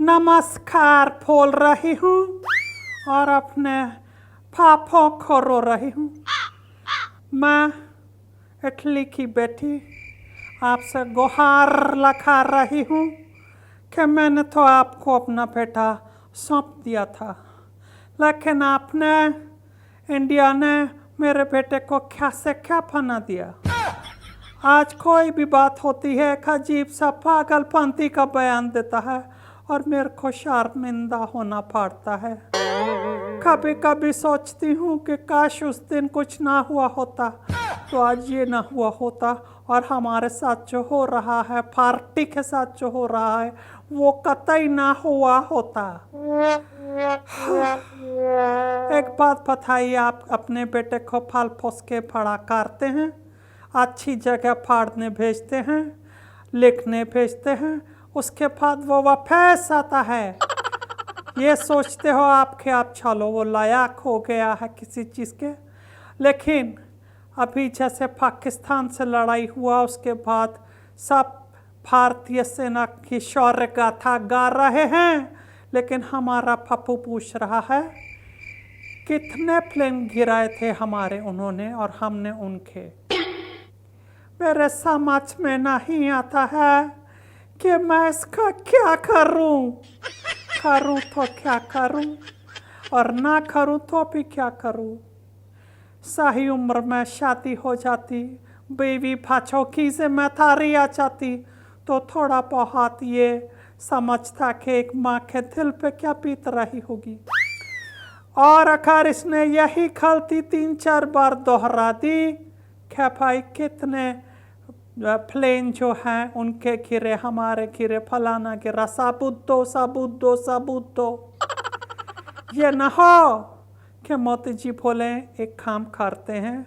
नमस्कार बोल रही हूँ और अपने पापों को रो रही हूँ। मैं इटली की बेटी आपसे गुहार लगा रही हूँ कि मैंने तो आपको अपना बेटा सौंप दिया था, लेकिन आपने, इंडिया ने मेरे बेटे को क्या से क्या बना दिया। आज कोई भी बात होती है एक अजीब सा पागलपंती का बयान देता है और मेरे को शर्मिंदा होना पड़ता है। कभी कभी सोचती हूँ कि काश उस दिन कुछ ना हुआ होता तो आज ये ना हुआ होता और हमारे साथ जो हो रहा है, पार्टी के साथ जो हो रहा है, वो कतई ना हुआ होता। एक बात बताइए, आप अपने बेटे को फल फूस के बड़ा करते हैं, अच्छी जगह पढ़ने भेजते हैं, लिखने भेजते हैं, उसके बाद वो वापस आता है। ये सोचते हो आप कि आप चलो वो लायक हो गया है किसी चीज़ के। लेकिन अभी जैसे पाकिस्तान से लड़ाई हुआ उसके बाद सब भारतीय सेना की शौर्य गाथा गा रहे हैं, लेकिन हमारा पप्पू पूछ रहा है कितने प्लेन गिराए थे हमारे उन्होंने और हमने उनके। मेरे समझ में नहीं आता है कि मैं इसका क्या करूं। करूं तो क्या करूं और ना करूं तो भी क्या करूं। सही उम्र में शादी हो जाती, बीवी बच्चों की जिम्मेदारी आ जाती तो थोड़ा बहुत ये समझता कि एक माँ के दिल पे क्या बीत रही होगी। और अगर इसने यही गलती 3-4 बार दोहरा दी क्या भाई कितने प्लेन जो हैं उनके गिरे, हमारे गिरे, फलाना गिरा, सबूत दो सबूत दो सबूत दो। ये न हो कि मोदी जी बोले एक काम करते हैं,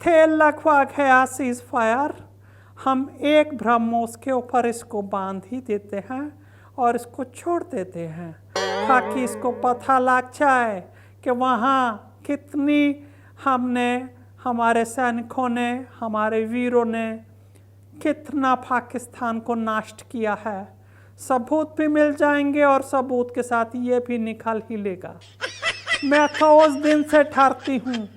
तेल लगवा गया सीज फायर, हम एक ब्रह्मोस के ऊपर इसको बांध ही देते हैं और इसको छोड़ देते हैं ताकि इसको पता लग जाए कि वहाँ कितनी हमने, हमारे सैनिकों ने, हमारे वीरों ने कितना पाकिस्तान को नष्ट किया है। सबूत भी मिल जाएंगे और सबूत के साथ ये भी निकल ही लेगा। मैं तो उस दिन से डरती हूँ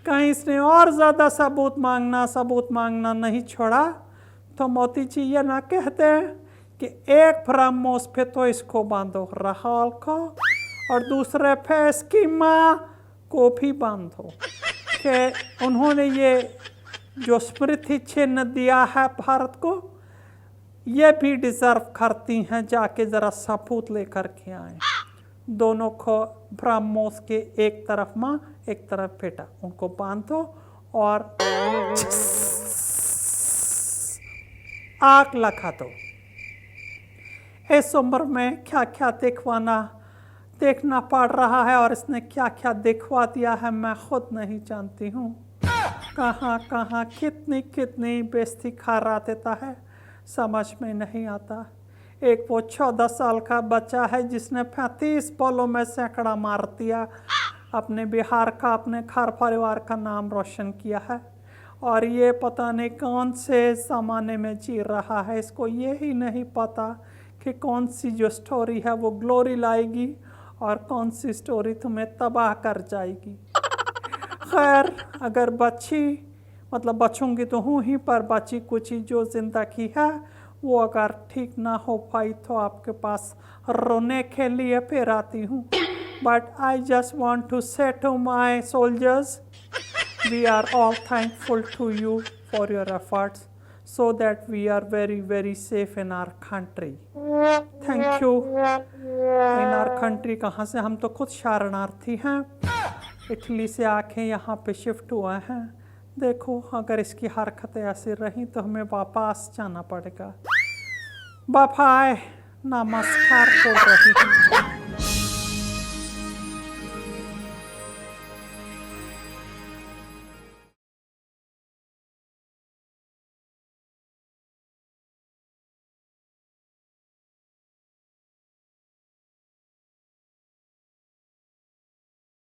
कहीं इसने और ज़्यादा सबूत मांगना नहीं छोड़ा तो मोदी जी ये ना कहते हैं कि एक ब्रह्मोस पे तो इसको बांधो राहुल को और दूसरे पे इसकी माँ को भी बांधो, कि उन्होंने ये जो स्मृति चिन्ह दिया है भारत को, ये भी डिज़र्व करती हैं। जाके ज़रा सबूत लेकर के आए। दोनों को ब्रह्मोस के एक तरफ माँ एक तरफ बेटा, उनको बांधो और आग लगा दो। इस उम्र में क्या क्या देखना पड़ रहा है और इसने क्या क्या दिखवा दिया है मैं खुद नहीं जानती हूँ। कहाँ कहाँ कितनी बेइज्जती खा देता है समझ में नहीं आता। एक वो 14 साल का बच्चा है जिसने 35 बॉलों में सैकड़ा मार दिया, अपने बिहार का, अपने घर परिवार का नाम रोशन किया है और ये पता नहीं कौन से ज़माने में जी रहा है। इसको ये ही नहीं पता कि कौन सी जो स्टोरी है वो ग्लोरी लाएगी और कौन सी स्टोरी तुम्हें तबाह कर जाएगी। खैर, अगर बचूंगी तो हूँ ही, पर बची कुछ जो ज़िंदगी है वो अगर ठीक ना हो पाई तो आपके पास रोने के लिए फिर आती हूँ। But I just want to say to my soldiers, we are all thankful to you for your efforts so that we are very very safe in our country. Thank you. In our country कहाँ से, हम तो खुद शरणार्थी हैं, Italy से आके यहाँ पे शिफ्ट हुए हैं। देखो अगर इसकी हरकतें ऐसी रही तो हमें वापस जाना पड़ेगा। बाय, नमस्कार बोल रही हूँ।